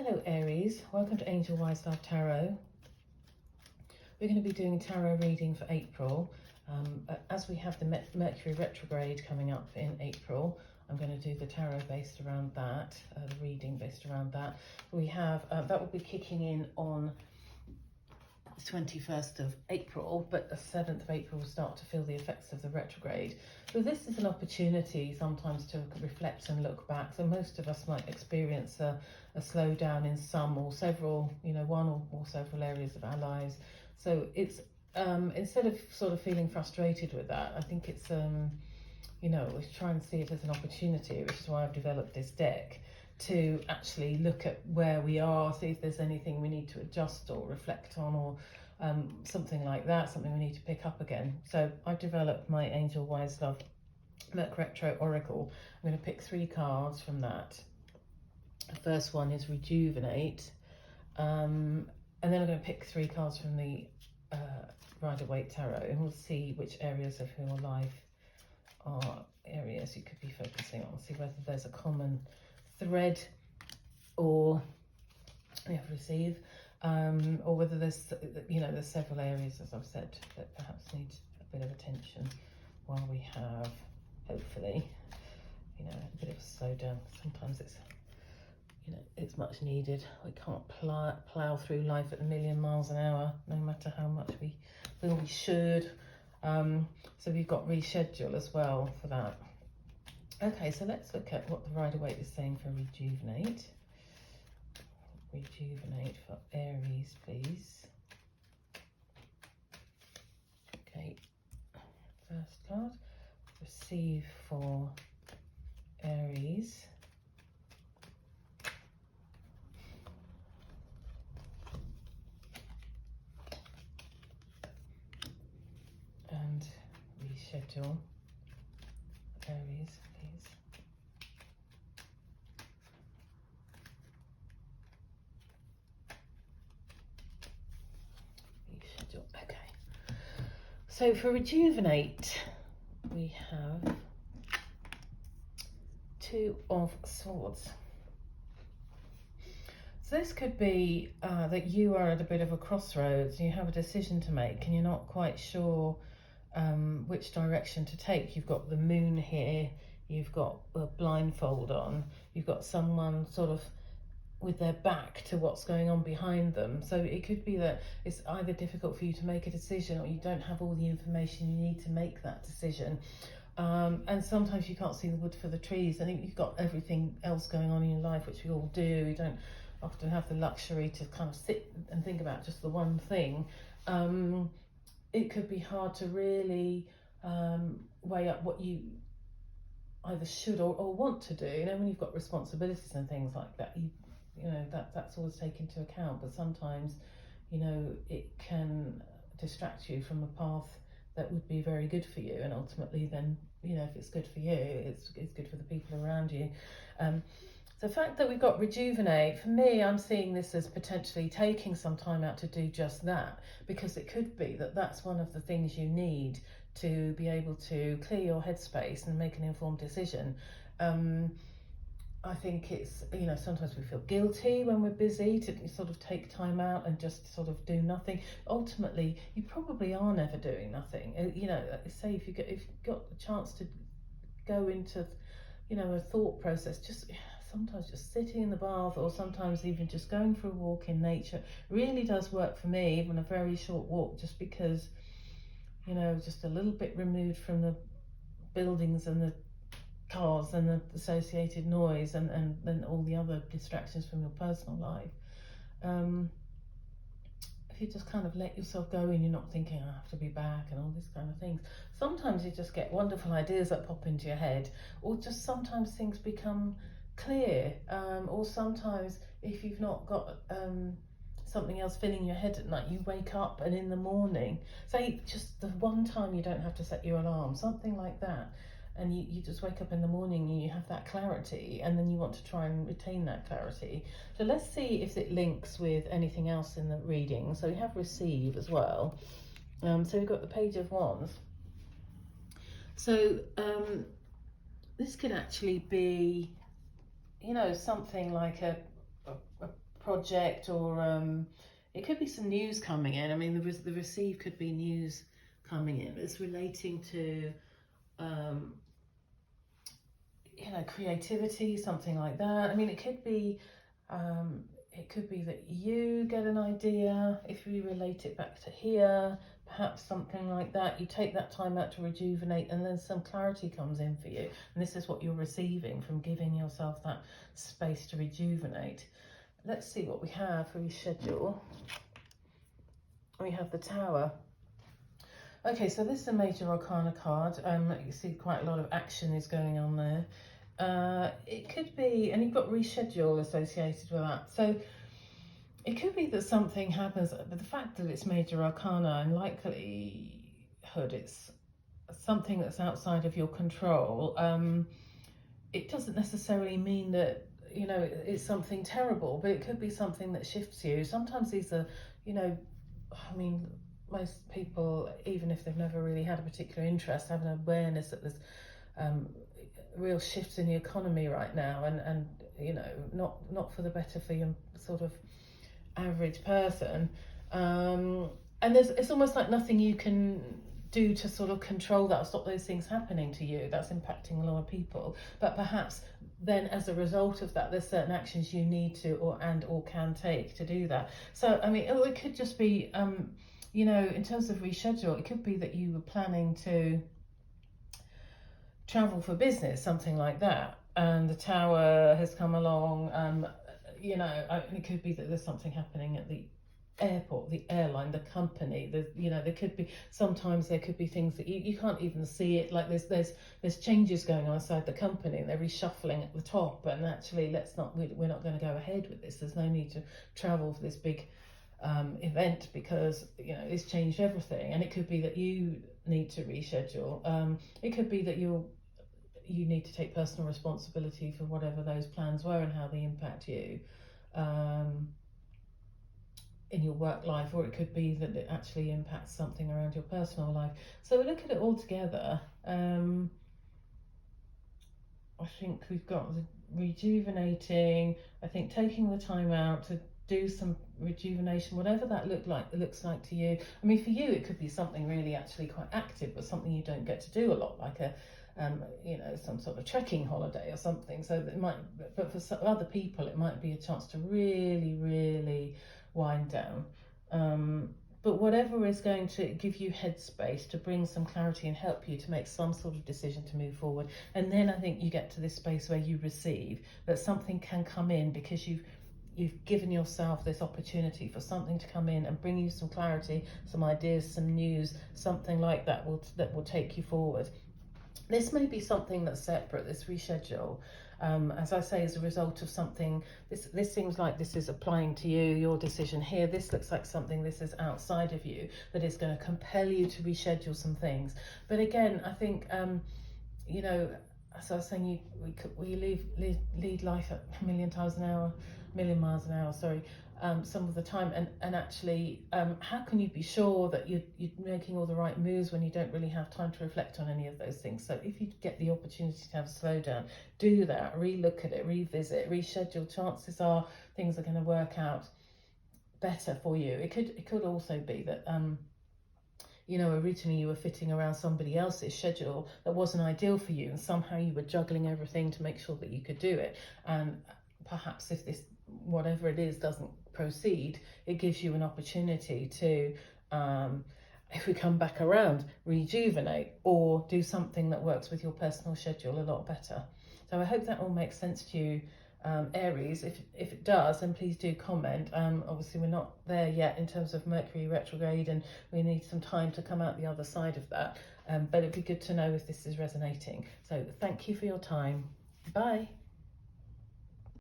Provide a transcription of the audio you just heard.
Hello Aries, welcome to Angel Wise Love Tarot. We're going to be doing tarot reading for April. As we have the Mercury retrograde coming up in April, I'm going to do the tarot based around that, the reading based around that. We have, that will be kicking in on the 21st of April, but the 7th of April will start to feel the effects of the retrograde. So this is an opportunity sometimes to reflect and look back. So most of us might experience a slowdown in some or several, one or several areas of our lives. So it's, instead of sort of feeling frustrated with that, I think it's, we try and see it as an opportunity, which is why I've developed this deck, to actually look at where we are, see if there's anything we need to adjust or reflect on, or something like that, something we need to pick up again. So I've developed my Angel Wise Love MercRetro Oracle. I'm going to pick 3 cards from that. The first one is Rejuvenate, and then I'm going to pick 3 cards from the Rider-Waite Tarot, and we'll see which areas of your life are areas you could be focusing on, see whether there's a common thread or we have receive, or whether there's there's several areas, as I've said, that perhaps need a bit of attention while we have, hopefully, a bit of a slowdown. Sometimes it's it's much needed. We can't plow through life at a million miles an hour, no matter how much we feel we should. So we've got reschedule as well for that. Okay, so let's look at what the Rider-Waite is saying for Rejuvenate. Rejuvenate for Aries, please. Okay, first card. Receive for Aries. And reschedule Aries, please. Reschedule. Okay. So for Rejuvenate, we have 2 of Swords. So this could be that you are at a bit of a crossroads. You have a decision to make and you're not quite sure which direction to take. You've got the moon here, you've got a blindfold on, you've got someone sort of with their back to what's going on behind them. So it could be that it's either difficult for you to make a decision, or you don't have all the information you need to make that decision. And sometimes you can't see the wood for the trees. I think you've got everything else going on in your life, which we all do. We don't often have the luxury to kind of sit and think about just the one thing. It could be hard to really weigh up what you either should or want to do. When you've got responsibilities and things like that, that's always taken into account. But sometimes, it can distract you from a path that would be very good for you. And ultimately, then, if it's good for you, it's good for the people around you. The fact that we've got Rejuvenate, for me, I'm seeing this as potentially taking some time out to do just that, because it could be that that's one of the things you need to be able to clear your headspace and make an informed decision. I think it's, sometimes we feel guilty when we're busy to sort of take time out and just sort of do nothing. Ultimately, you probably are never doing nothing. Say if you've got a chance to go into, a thought process, sometimes just sitting in the bath, or sometimes even just going for a walk in nature really does work for me, even a very short walk, just because, just a little bit removed from the buildings and the cars and the associated noise and then all the other distractions from your personal life. If you just kind of let yourself go and you're not thinking, I have to be back and all these kind of things, sometimes you just get wonderful ideas that pop into your head, or just sometimes things become clear, or sometimes if you've not got something else filling your head at night, you wake up and in the morning, say just the one time you don't have to set your alarm, something like that, and you just wake up in the morning and you have that clarity, and then you want to try and retain that clarity. So let's see if it links with anything else in the reading. So we have receive as well. So we've got the Page of Wands. So this could actually be, something like a project, or it could be some news coming in. I mean, the receive could be news coming in. It's relating to, you know, creativity, something like that. I mean, it could be that you get an idea, if you relate it back to here, perhaps something like that. You take that time out to rejuvenate, and then some clarity comes in for you. And this is what you're receiving from giving yourself that space to rejuvenate. Let's see what we have for reschedule. We have the Tower. Okay, so this is a Major Arcana card. You see quite a lot of action is going on there. It could be, and you've got reschedule associated with that. So it could be that something happens, but the fact that it's Major Arcana, and likelihood it's something that's outside of your control. It doesn't necessarily mean that, you know, it's something terrible, but it could be something that shifts you. Sometimes these are, you know, I mean, most people, even if they've never really had a particular interest, have an awareness that there's real shifts in the economy right now, and you know, not for the better for your sort of average person. And it's almost like nothing you can do to sort of control that or stop those things happening to you. That's impacting a lot of people. But perhaps then, as a result of that, there's certain actions you need to or can take to do that. So I mean, it could just be, you know, in terms of reschedule, it could be that you were planning to travel for business, something like that, and the Tower has come along. You know, it could be that there's something happening at the airport, the airline, the company. You know, there could be, sometimes there could be things that you can't even see it. Like there's changes going on inside the company, and they're reshuffling at the top. And actually, we're not going to go ahead with this. There's no need to travel for this big event, because, you know, it's changed everything. And it could be that you need to reschedule. It could be that you need to take personal responsibility for whatever those plans were and how they impact you in your work life, or it could be that it actually impacts something around your personal life. So we look at it all together. I think we've got the rejuvenating, I think taking the time out to do some rejuvenation, whatever that looks like to you. I mean, for you, it could be something really actually quite active, but something you don't get to do a lot, like you know, some sort of trekking holiday or something. So that it might, but for some other people, it might be a chance to really wind down. But whatever is going to give you headspace to bring some clarity and help you to make some sort of decision to move forward. And then I think you get to this space where you receive that something can come in, because you've given yourself this opportunity for something to come in and bring you some clarity, some ideas, some news, something like that will take you forward. This may be something that's separate, this reschedule, as I say, as a result of something. This seems like this is applying to you, your decision here. This looks like something, this is outside of you, that is going to compel you to reschedule some things. But again, I think, you know, as I was saying, we lead life at a million miles an hour, sorry, some of the time, and actually, how can you be sure that you're making all the right moves when you don't really have time to reflect on any of those things? So if you get the opportunity to have a slowdown, do that, relook at it, revisit, reschedule. Chances are things are going to work out better for you. It could also be that you know, originally you were fitting around somebody else's schedule that wasn't ideal for you, and somehow you were juggling everything to make sure that you could do it. And perhaps if this, whatever it is, doesn't proceed, it gives you an opportunity to, if we come back around, rejuvenate or do something that works with your personal schedule a lot better. So I hope that all makes sense to you, Aries. If it does, then please do comment. Obviously we're not there yet in terms of Mercury retrograde, and we need some time to come out the other side of that, but it'd be good to know if this is resonating. So thank you for your time. Bye.